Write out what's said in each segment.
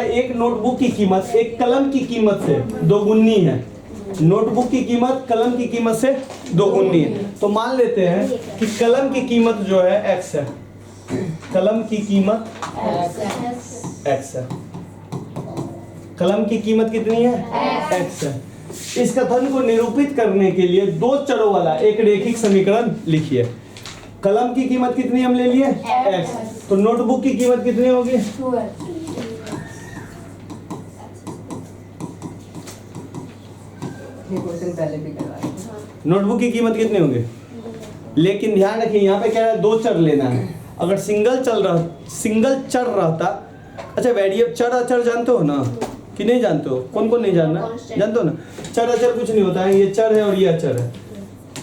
एक नोटबुक की कीमत एक कलम की कीमत से दोगुनी है। नोटबुक की कीमत कलम की कीमत से दोगुनी है। तो मान लेते हैं कि कलम की कीमत जो है x है, कलम की कीमत x है। कलम की कीमत कितनी है? x है। इस कथन को निरूपित करने के लिए दो चरों वाला एक रेखिक समीकरण लिखिए। कलम की कीमत कितनी हम ले लिए? x। तो नोटबुक की कीमत कितनी होगी? नोटबुक की कीमत कितनी होगी? लेकिन ध्यान रखिए यहाँ पे क्या है, दो चर लेना है। अगर सिंगल चर रहता, अच्छा वेरिएबल चर अचर जानते हो ना कि नहीं जानते हो? कौन कौन नहीं जानना? जानते हो ना? चर अचर कुछ नहीं होता है, ये चर है और ये अचर है।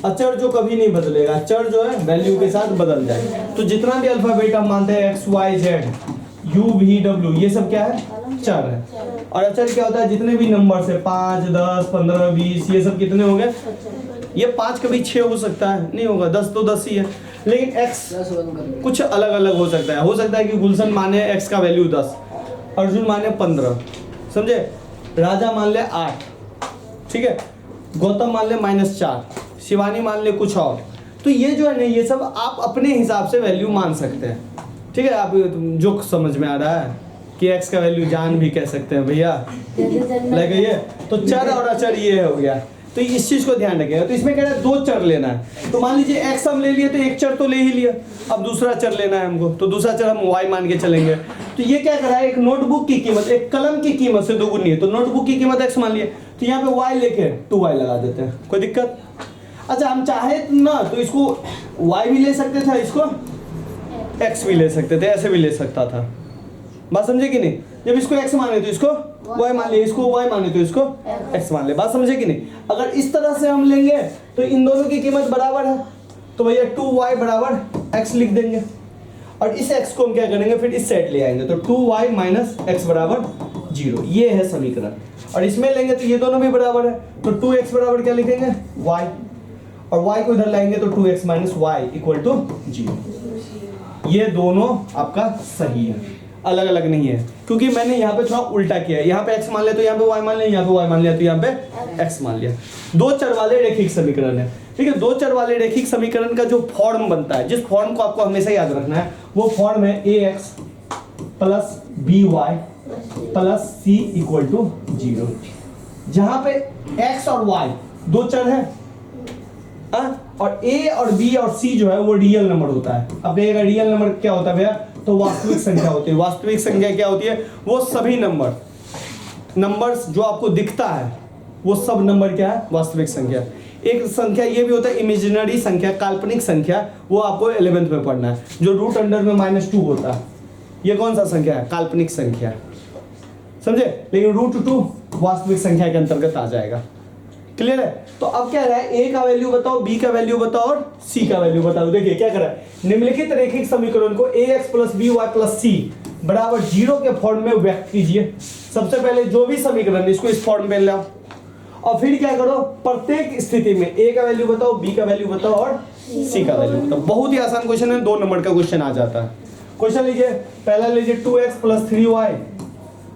अचर जो कभी नहीं बदलेगा, चर जो है वैल्यू के साथ बदल जाए। तो जितना भी अल्फाबेट हम मानते हैं x y z u v w, ये सब क्या है? चर है। और अचर क्या होता है? जितने भी नंबर से 5 10 15 20 ये सब कितने हो गए? ये 5 कभी 6 हो सकता है, नहीं होगा। 10 तो 10 ही है। लेकिन x कुछ अलग अलग हो सकता है। हो सकता है कि गुलशन माने x का वैल्यू 10, अर्जुन माने 15, समझे? राजा मान ले 8, ठीक है? गौतम मान ले -4, शिवानी मान ले कुछ और। तो ये जो है ना, ये सब आप अपने हिसाब से वैल्यू मान सकते हैं, ठीक है? आप जो समझ में आ रहा है कि x का वैल्यू जान भी कह सकते हैं भैया, लग गई है? तो चर और अचर ये हो गया। तो इस चीज को ध्यान रखिएगा। तो इसमें कह रहा है दो चर लेना है। तो मान लीजिए x हम ले लिए तो एक चर तो ले ही लिया, अब दूसरा चर लेना है हमको, तो दूसरा चर हम y मान के चलेंगे। तो ये क्या कर रहा है, एक नोटबुक की कीमत एक कलम की कीमत से दोगुनी है। तो नोटबुक की कीमत x मान लिए, तो यहाँ पे y लेके 2y लगा देते हैं, कोई दिक्कत? अच्छा हम चाहे ना तो इसको y भी ले सकते थे, इसको x भी ले सकते थे, ऐसे भी ले सकता था। बात समझे कि नहीं? जब इसको x माने तो इसको y मान ले, इसको y माने तो इसको x मान ले। बात समझे कि नहीं? अगर इस तरह से हम लेंगे तो इन दोनों की कीमत बराबर है, तो भैया 2y बराबर x लिख देंगे। और इस x को हम क्या करेंगे, फिर इस सेट ले आएंगे। तो 2y माइनस x बराबर 0, ये है समीकरण। और इसमें लेंगे तो ये दोनों भी बराबर है, तो 2x बराबर क्या लिखेंगे? y। और y को इधर लाएंगे तो 2x minus y equal to 0। ये दोनों आपका सही है, अलग अलग नहीं है। क्योंकि मैंने यहाँ पे थोड़ा उल्टा किया है। यहाँ पे x मान लिया तो यहाँ पे y मान लिया, यहाँ पे y मान लिया तो यहाँ पे x मान लिया। दो चर वाले रेखिक समीकरण है, ठीक है? दो चर वाले रेखिक समीकरण का जो फॉर्म बनता है, जिस फॉर्म को आपको हमेशा याद रखना है, वो फॉर्म है ax plus by plus c equal to 0। जहां पे x और y दो चर है, और a और b और c जो है वो रियल नंबर होता है। अब देखिएगा रियल नंबर क्या होता है भैया, तो वास्तविक संख्या होती है। वास्तविक संख्या क्या होती है? वो सभी नंबर्स जो आपको दिखता है वो सब नंबर क्या है? वास्तविक संख्या। एक संख्या ये भी होता है इमेजिनरी संख्या, काल्पनिक संख्या, वो आपको 11th में पढ़ना है, जो रूट अंडर में -2 होता है। ये कौन सा संख्या है? काल्पनिक संख्या, समझे? लेकिन √2 वास्तविक संख्या के अंतर्गत आ जाएगा। क्लियर है? तो अब क्या है, a का वैल्यू बताओ, b का वैल्यू बताओ और c का वैल्यू बताओ। देखिए क्या कर रहा है, निम्नलिखित रेखिक समीकरण को ax plus by plus c बराबर 0 के फॉर्म में व्यक्त कीजिए। सबसे पहले जो भी समीकरण इसको इस फॉर्म में लाओ, और फिर क्या करो, प्रत्येक स्थिति में a का वैल्यू बताओ, b का वैल्यू बताओ और c का वैल्यू बताओ। बहुत ही आसान क्वेश्चन है, 2 नंबर का क्वेश्चन आ जाता है। क्वेश्चन लीजिए, पहला लीजिए 2x प्लस 3y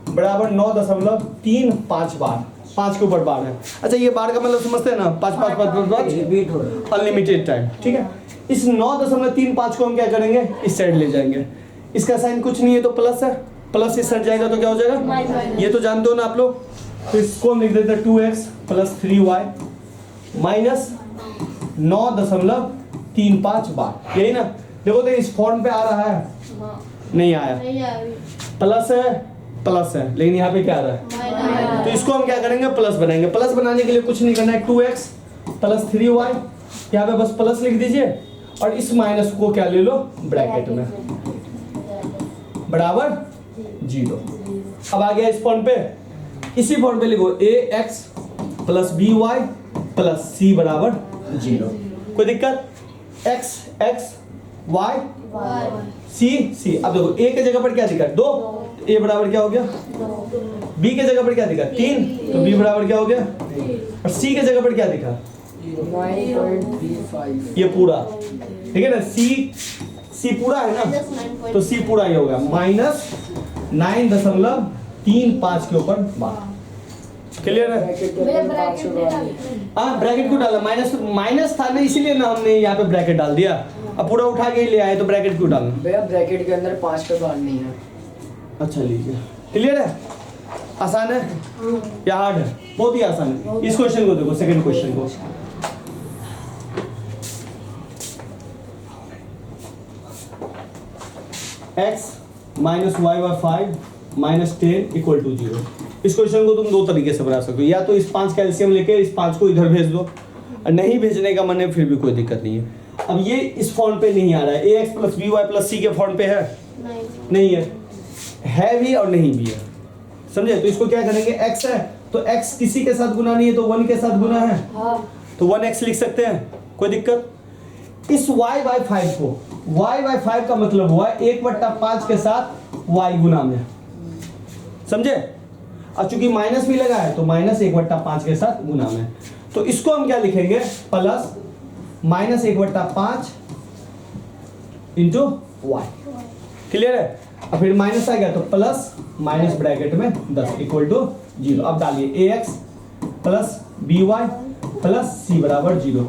बराबर 9.35 बार, 5 के ऊपर बार है। अच्छा ये बार का मतलब समझते हैं ना, 5 5 5 5 अनलिमिटेड टाइम, ठीक है? इस 9.35 को हम क्या करेंगे, इस साइड ले जाएंगे। इसका साइन कुछ नहीं है तो प्लस है, प्लस इस साइड जाएगा तो क्या हो जाएगा? ये तो जानते हो ना आप लोग। तो इसको हम लिख देते हैं 2x प्लस 3y माइनस 9.35 बार, यही ना? देखो तो इस फॉर्म पे आ रहा है, नहीं आया, प्लस है, लेकिन यहाँ पे क्या आ रहा है? तो इसको हम क्या करेंगे, प्लस बनाएंगे। प्लस बनाने के लिए कुछ नहीं करना है, 2x प्लस 3y, यहाँ पे बस प्लस लिख दीजिए, और इस माइनस को क्या ले लो ब्रैकेट में, बराबर 0। अब आ गया इस फॉर्म पे, इसी फॉर्म पे लिखो ax plus by plus c बराबर 0। कोई दिक्कत? x y c। अब देखो a के जगह पर क्या दिखा? 2, a बराबर क्या हो गया? b के जगह पर क्या दिखा? 3, तो b बराबर क्या हो गया? और c के जगह पर क्या दिखा? 9.35। ये पूरा, ठीक है ना? c पूरा है ना, तो c पूरा ही होगा, -9.35 3 5 के ऊपर 12। क्लियर है? भैया ब्रैकेट में डालते हैं। हाँ ब्रैकेट क्यों डाला? माइनस था ना, इसीलिए ना हमने यहाँ पे ब्रैकेट डाल दिया। अब पूरा उठा के ही ले आए तो ब्रैकेट क्यों डालना? भैया ब्रैकेट के अंदर 5 पे बार नहीं है। अच्छा लीजिए, क्लियर है? आसान है या हार्ड है? बहुत ही आसान है। इस क्वेश्चन को देखो, सेकंड क्वेश्चन को। x minus Y by 5 minus 10 equal to 0। इस क्वेश्चन को तुम दो तरीके से बना सकते हो, या तो इस 5 का एलसीएम लेके इस 5 को इधर भेज दो, और नहीं भेजने का मन है फिर भी कोई दिक्कत नहीं है। अब ये इस फॉर्म पे नहीं आ रहा है, ax plus by plus c के फॉर्म पे है? नहीं है भी और नहीं भी है, समझे? तो इसको क्या करेंगे, x है तो x किसी के साथ गुना नहीं है तो 1 के साथ गुना है, तो 1x लिख सकते हैं, कोई दिक्कत। इस y बाय 5 को, y बाय 5 का मतलब हुआ 1/5 के साथ y गुना में, समझे? और चूंकि माइनस भी लगा है तो माइनस 1/5 के साथ गुना में, तो इसको हम क्या लिखेंगे, plus minus 1/5 into Y. Clear है? और फिर माइनस आ गया तो प्लस माइनस ब्रैकेट में 10 इक्वल टू 0। अब डालिए ax plus by plus c बराबर 0।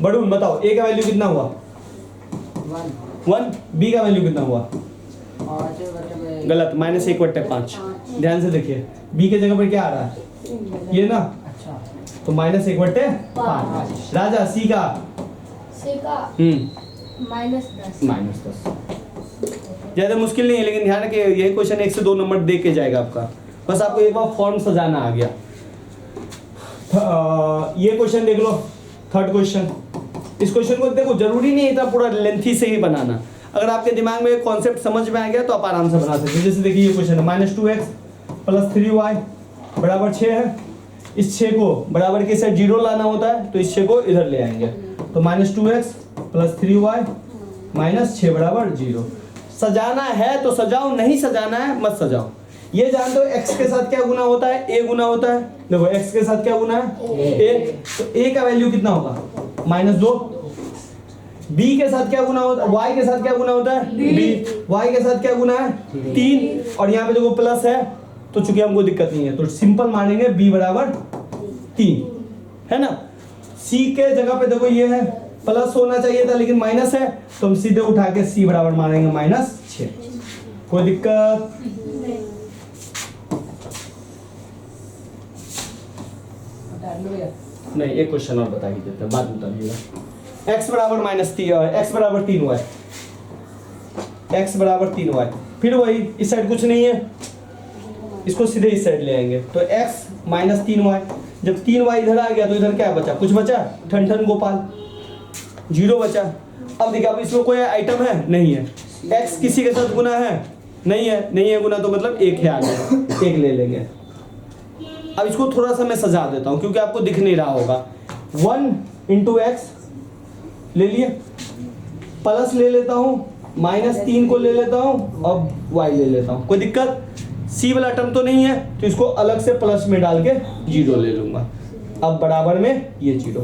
बड़ून बताओ a का वैल्यू कितना हुआ? 1। b का वैल्यू कितना हुआ? गलत, माइनस 1/5। ध्यान से देखिए, b के जगह पर क्या आ रहा है, ये ना, अच्छा तो माइनस 1/5। राजा c का -10। ज्यादा मुश्किल नहीं है, लेकिन ध्यान रखिए यही क्वेश्चन 1 से 2 नंबर दे के जाएगा आपका, बस आपको एक बार फॉर्म सजाना आ गया। ये क्वेश्चन देख लो, थर्ड क्वेश्चन। इस क्वेश्चन को देखो, जरूरी नहीं है इतना पूरा लेंथी से ही बनाना, अगर आपके दिमाग में कॉन्सेप्ट समझ में आ गया तो आप आराम से बना सकते हैं। जैसे देखिए ये क्वेश्चन है, -2x प्लस 3y बराबर 6 है। इस 6 को बराबर के साथ 0 लाना होता है, तो इस 6 को इधर ले आएंगे, तो -2x प्लस 3y माइनस 6 बराबर 0। सजाना है तो सजाओ, नहीं सजाना है मत सजाओ। ये जान दो x के साथ क्या गुना होता है, a गुना होता है। देखो x के साथ क्या गुना है, a, तो a का वैल्यू कितना होगा, -2। b के साथ क्या गुना होता है, y के साथ क्या गुना होता है, b। y के साथ क्या गुना है, 3। और यहाँ पे देखो प्लस है, तो चूंकि हमको दिक्कत नहीं है तो सिंपल मानेंगे b बराबर 3, है ना। c के जगह पे देखो ये है, प्लस होना चाहिए था लेकिन माइनस है, तो हम सीधे उठा के c बराबर मानेंगे -6। कोई दिक्कत? नहीं, एक क्वेश्चन और बता ही देते हैं, बाद में बताइएगा। x बराबर x बराबर 3y, x बराबर 3y। फिर वही, इस साइड कुछ नहीं है, इसको सीधे इस साइड ले आएंगे, तो x माइनस 3y। जब 3y इधर आ गया तो इधर क्या बचा, कुछ बचा, ठन ठन गोपाल, 0 बचा। अब देखिए, अब इसमें कोई आइटम है, नहीं है। x किसी के साथ गुना है, नहीं है, नहीं है गुना, तो मतलब 1 है, आ गया, 1 ले लेंगे। अब इसको थोड़ा सा मैं सजा देता हूं क्योंकि आपको दिख नहीं रहा होगा। 1 इंटू एक्स ले लिए, प्लस ले लेता हूं, -3 को ले लेता हूं, अब y ले लेता हूं, कोई दिक्कत? c वाला टर्म तो नहीं है, तो इसको अलग से प्लस में डाल के 0 ले लूंगा। अब बराबर में ये 0,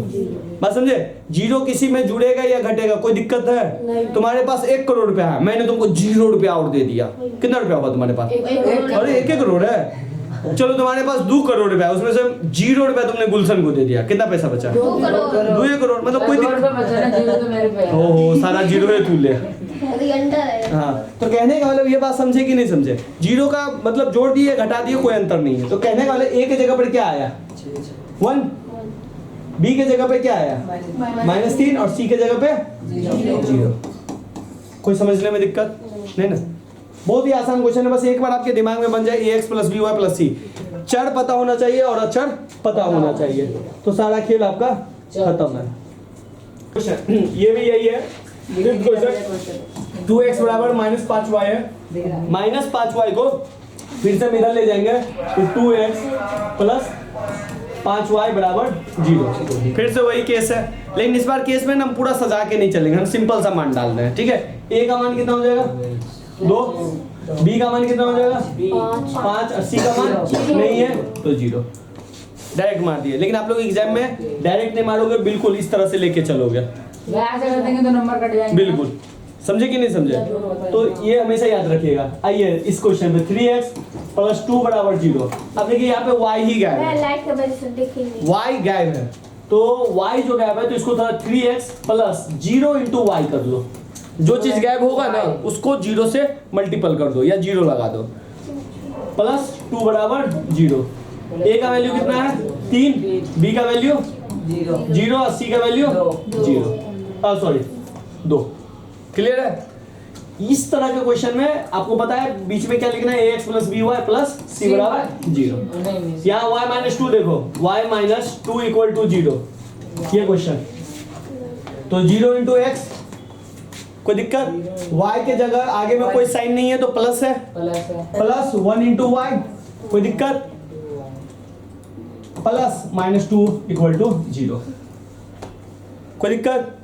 बात समझे? 0 किसी में जुड़ेगा या घटेगा, कोई दिक्कत है? तुम्हारे पास 1 करोड़ रुपया है, मैंने तुमको 0 रुपया और दे दिया, कितना रुपया होगा तुम्हारे पास? अरे 1 करोड़ है। चलो तुम्हारे पास 2 करोड़ रुपया, उसमें से 0 रुपया तुमने गुलशन को दे दिया, कितना पैसा बचा? 2 करोड़। मतलब कोई दिक्कत? ओहो, सारा 0 है तू ले। हाँ, तो कहने का मतलब ये बात समझे कि नहीं समझे? 0 का मतलब जोड़ दिए घटा दिए कोई अंतर नहीं है, तो कहने का मतलब a के जगह पर क्या आया, 1, b के जगह पे क्या आया, -3, और c के जगह पे 0। कोई समझने में दिक्कत नहीं ना? बहुत ही आसान क्वेश्चन है, बस एक बार आपके दिमाग में बन जाए ax plus by plus c। चर पता होना चाहिए और अचर पता होना चाहिए, तो सारा खेल आपका खत्म है। क्वेश्चन ये भी यही है, 2x बराबर -5y है, -5y को फिर से हम इधर ले जाएंगे, तो 2x प्लस 5y बराबर 0। फिर से वही केस है, लेकिन इस बार केस में हम पूरा सजा के नहीं चलेंगे, हम सिंपल सा मान डाल रहे हैं, ठीक है। a का मान कितना हो जाएगा, 2, b का मान कितना हो जाएगा, 5, और c का मान नहीं है तो 0। डायरेक्ट मार दिए, लेकिन आप लोग एग्जाम में डायरेक्ट नहीं मारोगे, बिल्कुल इस तरह से लेके चलोगे, ऐसे कर देंगे तो नंबर कट जाएंगे। बिल्कुल समझे कि नहीं समझे? तो ये हमेशा याद रखिएगा। आइए इस क्वेश्चन में 3x प्लस 2 बराबर 0। अब देखिए यहाँ पे y ही गायब है, लाइट के वजह से दिखी नहीं। y गायब है, तो y जो गायब है तो इसको थोड़ा 3x प्लस 0 इंटू वाई कर लो। जो चीज गायब होगा ना उसको 0 से मल्टीपल कर दो या 0 लगा दो। प्लस 2 बराबर 0। a का वैल्यू कितना है 3, b का वैल्यू 0 और c का वैल्यू 0, सॉरी 2। क्लियर है? इस तरह के क्वेश्चन में आपको पता है बीच में क्या लिखना है, ax plus B Y plus c बराबर 0। यहाँ y माइनस 2 देखो, y माइनस 2 इक्वल टू 0, ये क्वेश्चन। तो 0 इंटू एक्स, कोई दिक्कत? y के जगह आगे में कोई साइन नहीं है तो प्लस है, प्लस 1 इंटू वाई, कोई दिक्कत? प्लस माइनस 2 इक्वल टू 0, कोई दिक्कत?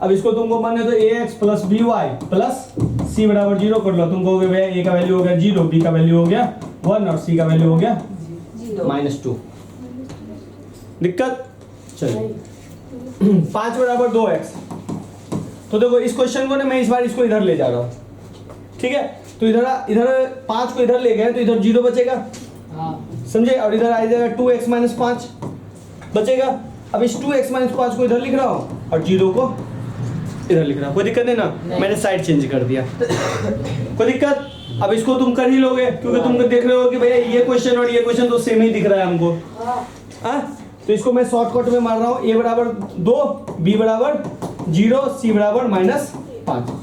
अब इसको तुमको माने तो ax plus B Y plus c बराबर 0 कर लो। तुम कहोगे भैया a का वैल्यू हो गया 0, b का वैल्यू हो गया 1 और c का वैल्यू हो गया -2। दिक्कत? चलिए 5 बराबर 2x। तो देखो इस क्वेश्चन को ना मैं इस बार इसको इधर ले जा रहा हूँ, ठीक है? तो इधर 5 को इधर ले गए तो इधर 0 बचेगा, समझे? और इधर आ जाएगा 2x माइनस 5 बचेगा। अब इस 2x माइनस 5 को इधर लिख रहा हूँ और 0 को इधर लिख रहा हूँ, कोई दिक्कत नहीं ना? मैंने साइड चेंज कर दिया, कोई दिक्कत? अब इसको तुम कर ही लोगे क्योंकि तुम देख रहे हो कि भैया ये क्वेश्चन और ये क्वेश्चन तो सेम ही दिख रहा है हमको। तो इसको मैं शॉर्टकट में मार रहा हूँ, a बराबर 2, b बराबर 0, c बराबर -5।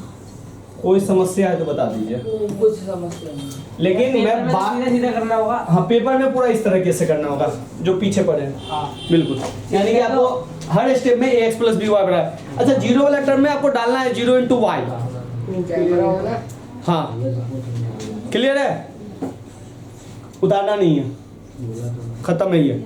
कोई समस्या है तो बता दीजिए। कुछ समस्या नहीं, लेकिन मैं बात सीधा करना होगा। हाँ, पेपर में पूरा इस तरीके से करना होगा जो पीछे पड़े हैं। बिल्कुल, यानी कि आपको हर स्टेप में ax प्लस बी वाई बराबर। अच्छा 0 वाला टर्म में आपको डालना है 0 इंटू वाई। हाँ क्लियर है? उतारना नहीं है, खत्म है ये।